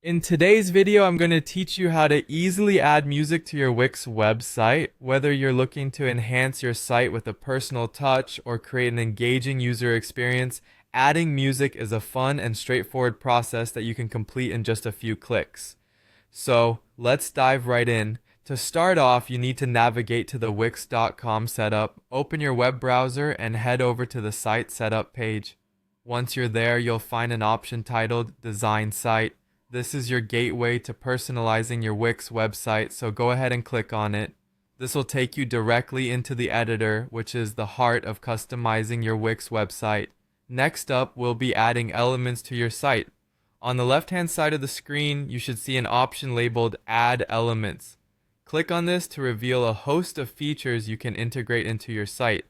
In today's video, I'm going to teach you how to easily add music to your Wix website. Whether you're looking to enhance your site with a personal touch or create an engaging user experience, adding music is a fun and straightforward process that you can complete in just a few clicks. So let's dive right in. To start off, you need to navigate to the Wix.com setup, open your web browser, and head over to the site setup page. Once you're there, you'll find an option titled Design Site. This is your gateway to personalizing your Wix website, so go ahead and click on it. This will take you directly into the editor, which is the heart of customizing your Wix website. Next up, we'll be adding elements to your site. On the left-hand side of the screen, you should see an option labeled Add Elements. Click on this to reveal a host of features you can integrate into your site.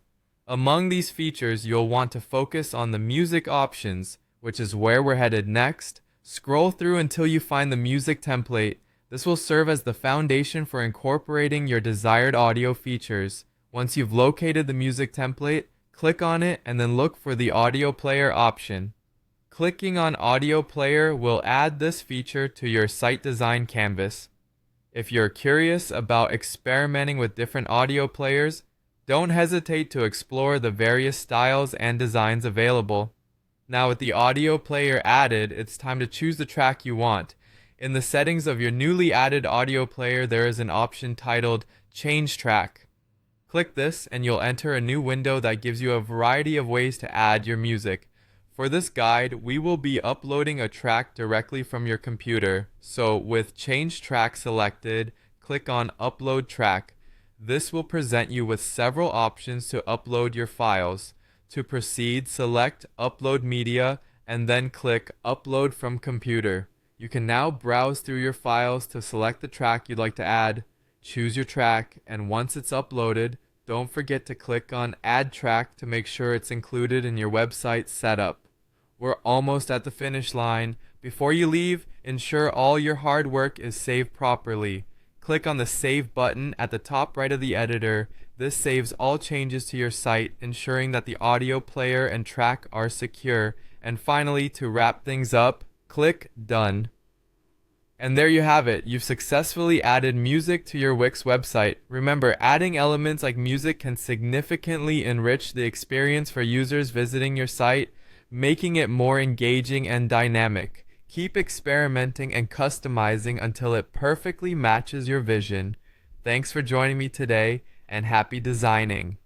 Among these features, you'll want to focus on the music options, which is where we're headed next. Scroll through until you find the music template. This will serve as the foundation for incorporating your desired audio features. Once you've located the music template, click on it and then look for the audio player option. Clicking on audio player will add this feature to your site design canvas. If you're curious about experimenting with different audio players, don't hesitate to explore the various styles and designs available. Now with the audio player added, it's time to choose the track you want. In the settings of your newly added audio player, there is an option titled Change Track. Click this and you'll enter a new window that gives you a variety of ways to add your music. For this guide, we will be uploading a track directly from your computer. So with Change Track selected, click on Upload Track. This will present you with several options to upload your files. To proceed, select Upload Media and then click Upload from Computer. You can now browse through your files to select the track you'd like to add. Choose your track, and once it's uploaded, don't forget to click on Add Track to make sure it's included in your website setup. We're almost at the finish line. Before you leave, ensure all your hard work is saved properly. Click on the Save button at the top right of the editor. This saves all changes to your site, ensuring that the audio player and track are secure. And finally, to wrap things up, click Done. And there you have it. You've successfully added music to your Wix website. Remember, adding elements like music can significantly enrich the experience for users visiting your site, making it more engaging and dynamic. Keep experimenting and customizing until it perfectly matches your vision. Thanks for joining me today, and happy designing.